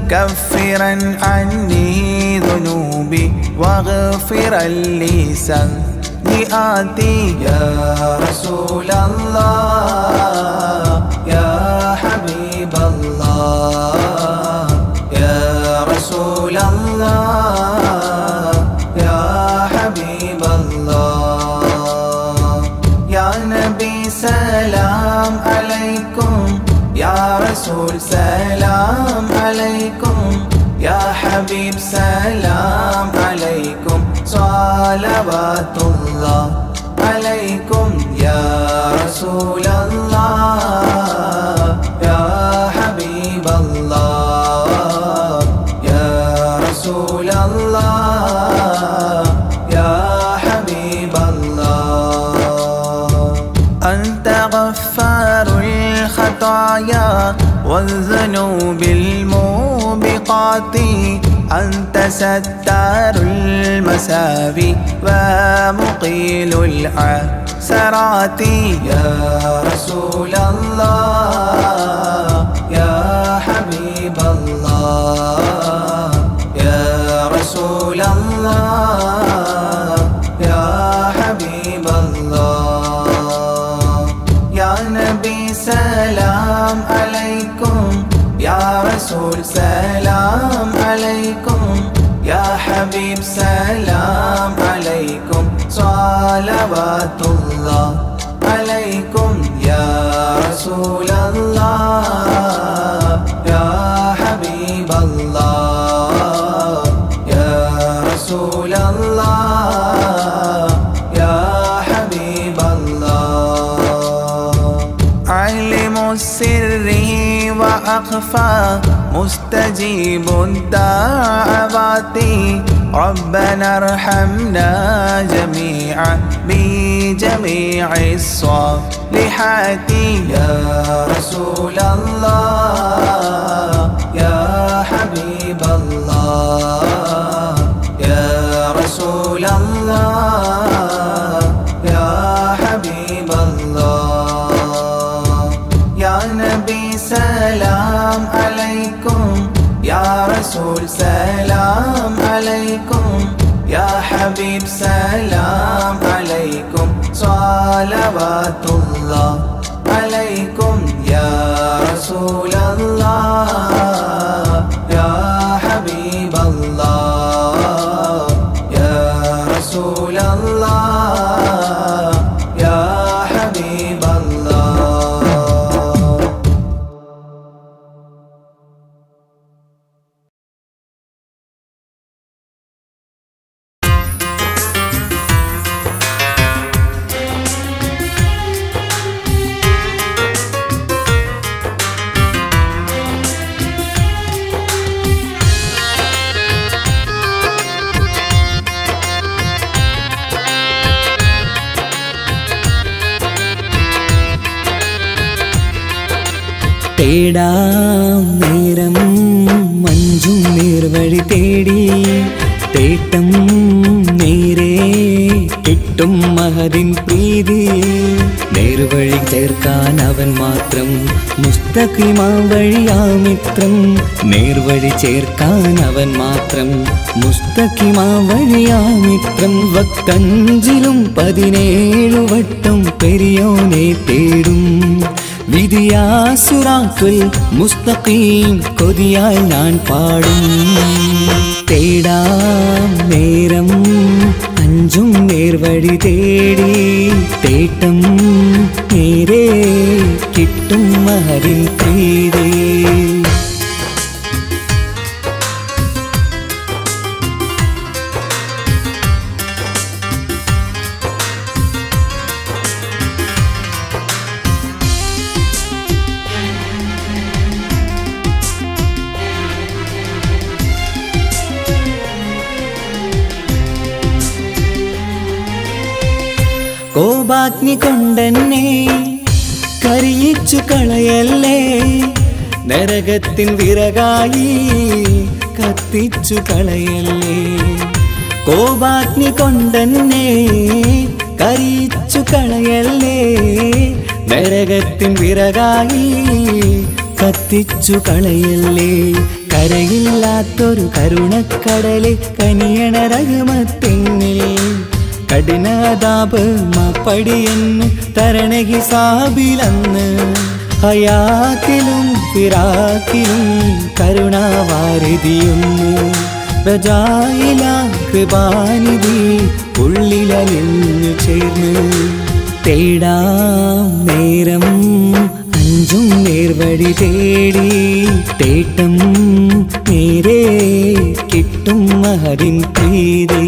كفرا عني ذنوبي واغفرا لي سيئاتي يا رسول الله يا حبيب الله يا رسول الله يا حبيب الله يا نبي سلام عليكم يا رسول سلام عليكم يا حبيب سلام عليكم صلوات الله عليكم يا رسول الله يا حبيب الله يا رسول الله يا حبيب الله أنت غفار الخطايا والذنوب الموبقات أنت ستار المساوي ومقيل العثرات يا رسول الله يا حبيب الله يا رسول الله يا حبيب الله يا نبي سلام عليكم يا رسول سلام عليكم يا حبيب سلام عليكم صلوات الله عليكم يا رسول الله يا حبيب الله يا رسول الله يا حبيب الله علم السر وأخفى مستجيب الدعوات ربنا ارحمنا جميعا بجميع الصالحات يا رسول الله يا حبيب الله يا رسول الله يا حبيب الله يا نبي سلام عليكم يا رسول سلام عليكم يا حبيب سلام عليكم صلوات الله عليكم يا رسول الله يا حبيب الله يا رسول الله يا حبيب الله തേടാം നേരം മഞ്ചും നേർവഴി തേടി തേട്ടം നേരെ കിട്ടും മഹദിൻ പ്രീതി നേർവഴി ചേർക്കാൻ അവൻ മാത്രം മുസ്തഖിമാ വഴിയാ മിത്രം നേർവഴി ചേർക്കാൻ അവൻ മാത്രം മുസ്തഖിമാ വഴിയാ മിത്രം വക്കഞ്ചിലും 17 വട്ടം പെരിയോനെ തേടും വിധിയാ സിറാത്തുൽ മുസ്തഖീം കൊതിയാൽ ഞാൻ പാടും തേടാം നേരം അഞ്ചും നേർവഴി തേടി തേട്ടം നേരെ കിട്ടും മഹരിൻ പ്രീതി കോപാഗ്നി കൊണ്ടെന്നെ കരിയിച്ചു കളയല്ലേ നരകത്തിൻ വിറകായി കത്തിച്ചു കളയല്ലേ. കോപാഗ്നി കൊണ്ടെന്നെ കരിച്ചു കളയല്ലേ. നരകത്തിൻ വിറകായി കത്തിച്ചു കളയല്ലേ. കരയില്ലാത്തൊരു കരുണക്കടലെ കനിയണ റഹ്മത്തിന്നിൽ കഠിനതാപ് മാപ്പടിയെന്ന് തരണ ഹിസാബിലന്ന്. ഹയാത്തിലും ഫിറാക്കിലും കരുണാവാരിതിയൊന്ന്. റജായില കൃപാനിധി ഉള്ളിലലിഞ്ഞു ചേർന്ന്. തേടാം നേരം അഞ്ചും നേർവഴി തേടി. തേട്ടം നേരെ കിട്ടും മഹരിൻ പ്രീതി.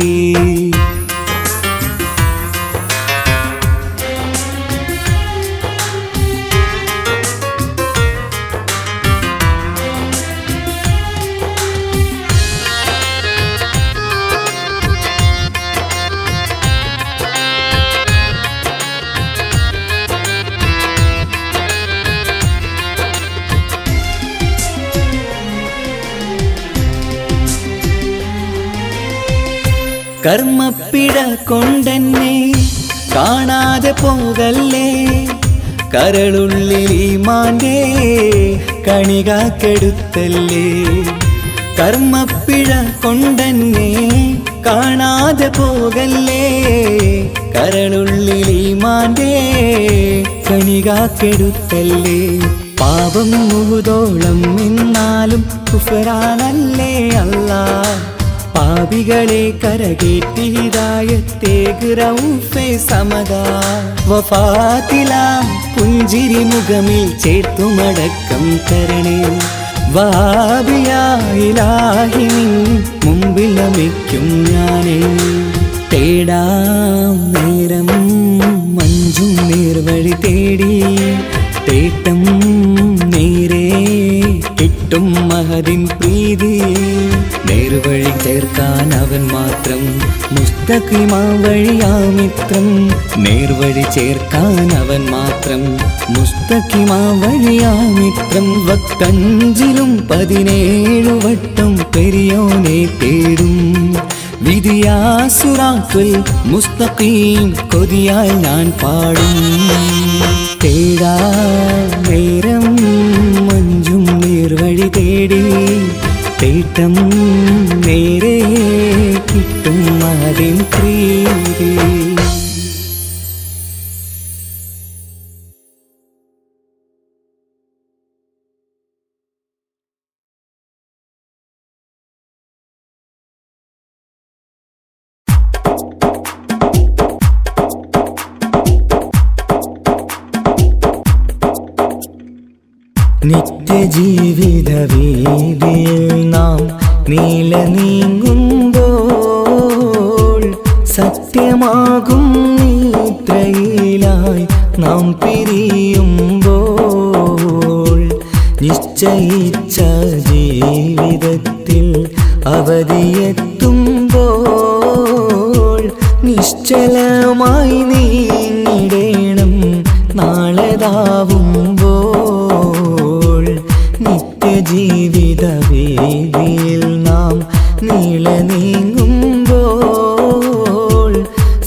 കർമ്മപ്പിട കൊണ്ടെന്നെ കാണാതെ പോകല്ലേ. കരളുള്ളിൽ ഈമാന്റെ കണികാക്കെടുത്തല്ലേ. കർമ്മപ്പിഴ കൊണ്ടെന്നെ കാണാതെ പോകല്ലേ. കരളുള്ളിൽ ഈമാന്റെ കണികാക്കെടുത്തല്ലേ. പാപം മുഹുദോളം നിന്നാലും കുഫറാനല്ലേ അല്ലാ. പാപികളെ കരകേറ്റി ഹിദായത്തേക് റഊഫേ സമദാ. വഫാത്തിലാം പുഞ്ചിരി മുഖമിൽ ചേർത്തുമടക്കം തരണേ. വഹാബിയായിലാഹി മുമ്പിൽ നമിക്കും ഞാനേ. തേടാം നേരം മഞ്ചും നേർവഴി തേടി. തേട്ടം നേരെ കിട്ടും മഹദിൻ പ്രീതി. നേർവഴി ചേർക്കാൻ അവൻ മാത്രം മുസ്തഖിമാ വഴിയാമിത്രം. നേർവഴി ചേർക്കാൻ അവൻ മാത്രം മുസ്തഖിമാ വഴിയാമിത്രം. വക്തഞ്ചിലും 17 വട്ടം പെരിയോനെ തേടും. വിധിയാസുറാത്തുൽ മുസ്തഖീം കൊതിയാൽ ഞാൻ പാടും. തേടാ നേരം മഞ്ചും നേർവഴി തേടി. തേട്ടം നേരെ കിട്ടും മഹദിൻ പ്രീതി. നിത്യജീവിത വീതിയിൽ നാം നീല നീങ്ങുമ്പോൾ. സത്യമാകും നിദ്രയിലായി നാം പിരിയുമ്പോൾ. നിശ്ചയിച്ച ജീവിതത്തിൽ അവധിയെത്തുമ്പോൾ. നിശ്ചലമായി നീങ്ങിടേണം നാളെതാവുമ്പോൾ. നിത്യജീവിത വീതിയിൽ നാം നീള നീങ്ങുമ്പോൾ.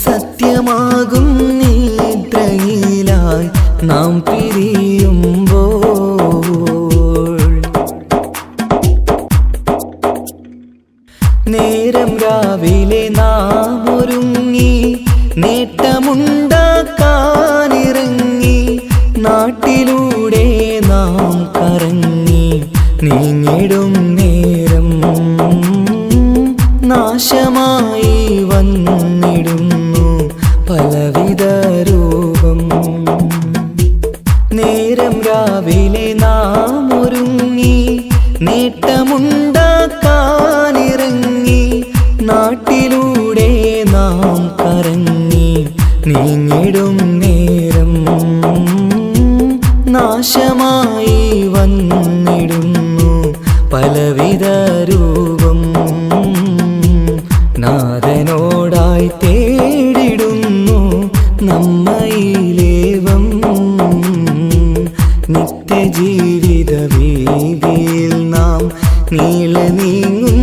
സത്യമാകും നിദ്രയിലായി നാം പിരിയുമ്പോൾ. നേരം രാവിലെ നാം ഒരുങ്ങി നേട്ടമുണ്ടാക്കാനിറങ്ങി. നാട്ടിലൂടെ നാം കറങ്ങി നീങ്ങിടും നേരം നാശമായി വന്നിടുന്നു പലവിധ രൂപം. നേരം രാവിലെ നാം ഒരുങ്ങി നേട്ടമുണ്ടാക്കാനിറങ്ങി. നാട്ടിലൂടെ നാം കറങ്ങി നീങ്ങിടും നേരം നാശമായി വന്നിടുന്നു പലവിധ രൂപം. നാഥനോടായി തേടിടുന്നു നമ്മയിലേവം. നിത്യജീവിത വീതിയിൽ നാം നീള നീങ്ങും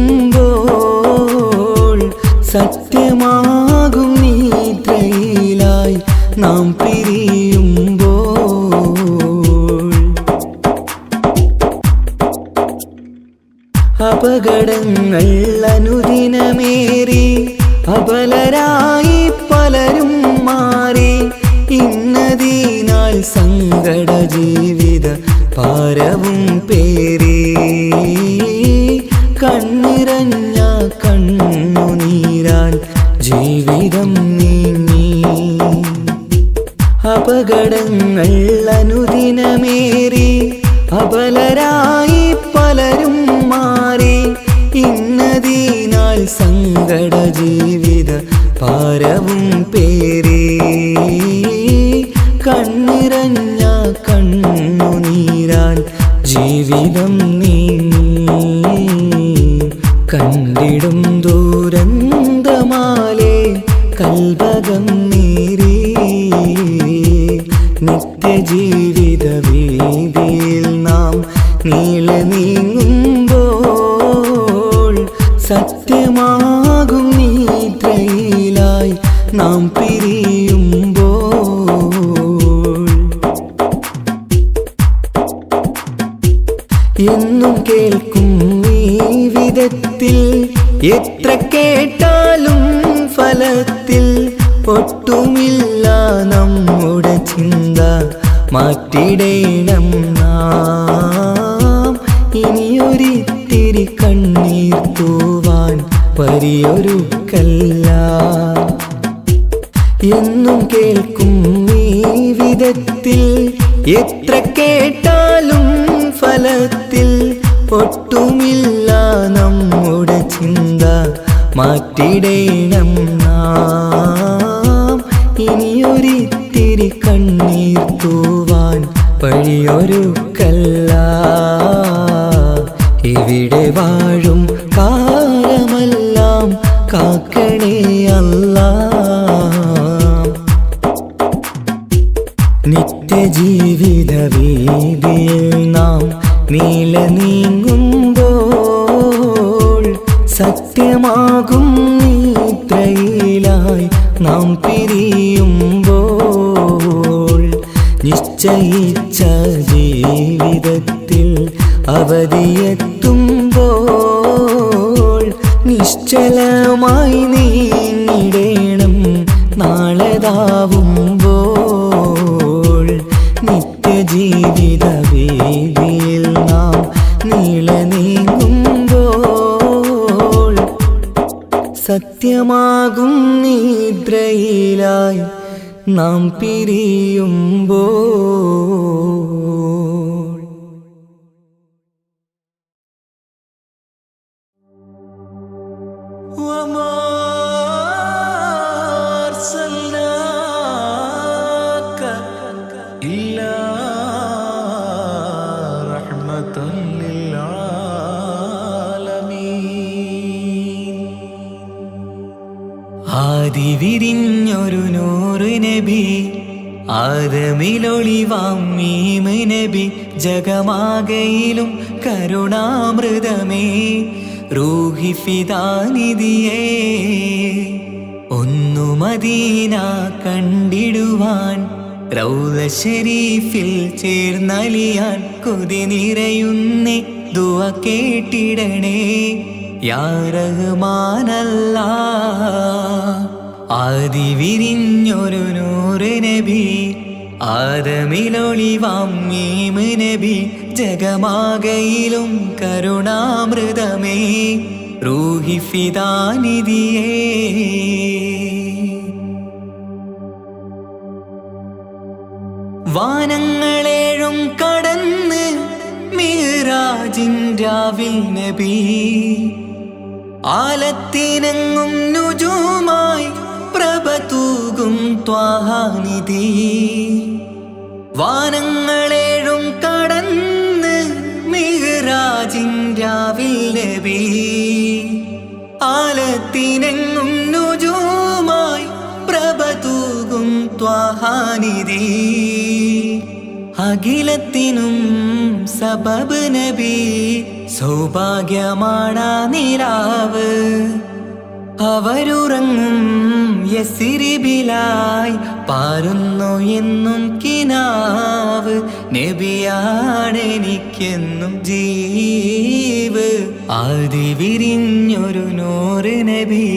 അനുദിനമേറി അബലരായി പലരും മാറി ഇന്നതിനാൽ സങ്കട ജീവിത ഭാരവും പേറി കണ്ണിറഞ്ഞ കണ്ണുനീരാൽ ജീവിതം നീങ്ങി അപകടങ്ങൾ അനുദിനമേറി അബലരായി പലരും മാറി ഇന്നതിനാൽ സങ്കട ജീവിത ഭാരവും പേറി കണ്ണിറഞ്ഞ കണ്ണുനീരാൽ ജീവിതം നീങ്ങി കണ്ടിടും ദൂരന്തമാലേ കൽബകം നീറി നിത്യജീവിത വീതിയിൽ നാം നീളെ നീങ്ങുമ്പോൾ സത്യമാകും നിദ്രയിലായി നാം പിരിയുമ്പോൾ എന്നും കേൾക്കും ഈ വിധത്തിൽ എത്ര കേട്ടാലും ഫലത്തിൽ ഒട്ടുമില്ല നമ്മുടെ ചിന്ത മാറ്റിടേണം നാം ഇനിയൊരിത്തിരി കണ്ണീർ തൂവാൻ പരിയൊരുക്കല്ല എന്നും കേൾക്കും ഈ വിധത്തിൽ എത്ര കേട്ടാലും ഫലത്തിൽ ഒട്ടുമില്ല നമ്മുടെ ചിന്ത മാറ്റിടേണം നാം ഇനിയൊരിത്തിരി കണ്ണീർ തൂവാൻ വഴിയൊരുക്കല്ല ഇവിടെ വാഴും കാലമെല്ലാം കാക്കണേ അല്ലാ നിത്യജീവിത വീതിയിൽ നാം നീല നീങ്ങുമ്പോൾ സത്യമാകും നിദ്രയിലായി നാം പിരിയുമ്പോൾ നിശ്ചയിച്ച ജീവിതത്തിൽ അവധിയെത്തുമ്പോൾ നിശ്ചലമായി നീങ്ങിടേണം നാളെതാവുമ്പോൾ നിത്യജീവിത വീതിയിൽ നാം നീള നീങ്ങുമ്പോൾ സത്യമാകും നിദ്രയിലായി നാം പിരിയുമ്പോൾ وما أرسلناك إلا رحمة للعالمين ആദി വിരിഞ്ഞൊരു നൂറ് നബി ആദമിലൊളിവാം മീമ് നബി ജഗമാകയിലും കരുണാമൃതമേ റൂഹി ഫിദാനിധിയേ ഒന്നു മദീന കണ്ടിടുവാൻ റൗള ശരീഫിൽ ചേർന്നലിയാൻ കൊതി നിറയുന്നേ ദുആ കേട്ടിടണേ യാ റഹ്മാനല്ലാ ആദി വിരിഞ്ഞൊരു നൂറ് നബി ആദമിലൊളിവാം മീമ് നബി ജഗമാകയിലും കരുണാമൃതമേ റൂഹി ഫിദാനിധിയേ വാനങ്ങളേഴും കടന്ന് മിഹ്റാജിൻ രാവിൽ നബി ആലത്തിനെങ്ങും നുജൂമായി പ്രഭ തൂകും ത്വാഹാനിധി വാനങ്ങളേഴും കടന്ന് മിഹ്റാജിൻ രാവിൽ നബി ആലത്തിനെങ്ങും നുജൂമായി പ്രഭ തൂകും ത്വാഹാനിധി അഖിലത്തിനും സബബ് നബി സൗഭാഗ്യമാണാ നിലാവ് അവരുറങ്ങും യസിരിബിലായി പാരുന്നു എന്നും കിനാവ്, നബിയാണെനിക്കെന്നും ജീവ്. ആദി വിരിഞ്ഞൊരു നൂറ് നബി,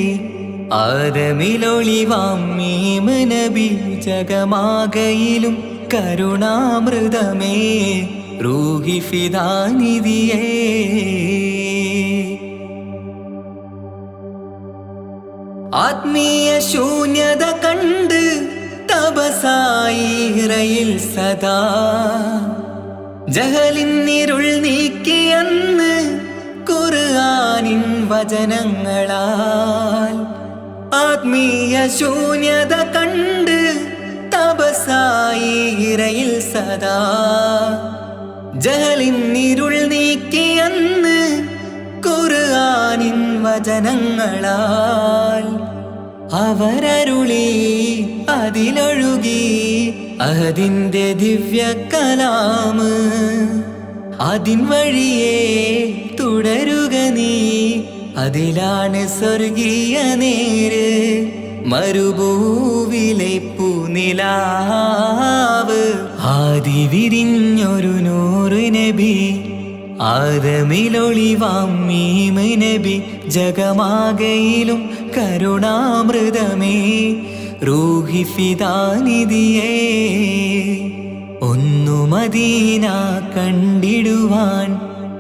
ആദമിലൊളിവാം മീമ് നബി. ജഗമാകയിലും കരുണാമൃതമേ, റൂഹി ഫിദാനിധിയേ. ആത്മീയ ശൂന്യത കണ്ട് തപസായി ഇറയിൽ സദാ, ജഹലിന്നിരുൾ നീക്കിയന്ന് ഖുർആനിൻ വചനങ്ങളാൽ. ആത്മീയ ശൂന്യത കണ്ട് തപസായി ഇറയിൽ സദാ, ജഹലിന്നിരുൾ നീക്കിയന്ന് ഖുർആനിൻ വചനങ്ങളാൽ. അവരരുളി അതിലൊഴുകി അതിൻ്റെ ദിവ്യ കലാമ്, അതിൻ വഴിയേ തുടരുക നീ, അതിലാണ് സ്വർഗീയ നേര്. മരുഭൂവിലെ പൂനിലാവ്, ആദി വിരിഞ്ഞൊരു നൂറ് നബി, ആദമിലൊളിവാം മീമ് നബി. ജഗമാകയിലും കരുണാമൃതമേ, റൂഹി ഫിദാനിധിയേ. ഒന്നു മദീന കണ്ടിടുവാൻ,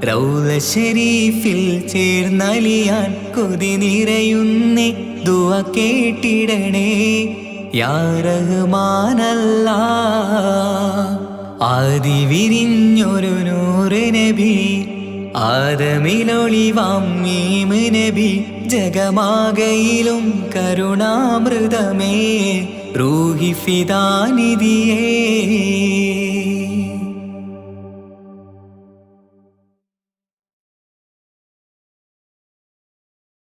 റൗള ശരീഫിൽ ചേർന്നലിയാൻ കൊതി നിറയുന്നേ. ദുആ കേട്ടിടണേ യാ റഹ്മാനല്ലാഹ്. ആദി വിരിഞ്ഞൊരു നൂറ് നബി, ആദമിലൊളിവാം മീമ് നബി. ജഗമാകയിലും കരുണാമൃതമേ, റൂഹി ഫിദാനിധിയേ. الحمد لله رب العالمين، الرحمن الرحيم، مالك يوم الدين، إياك نعبد وإياك نستعين، اهدنا الصراط المستقيم، صراط الذين أنعمت عليهم غير المغضوب عليهم ولا الضالين.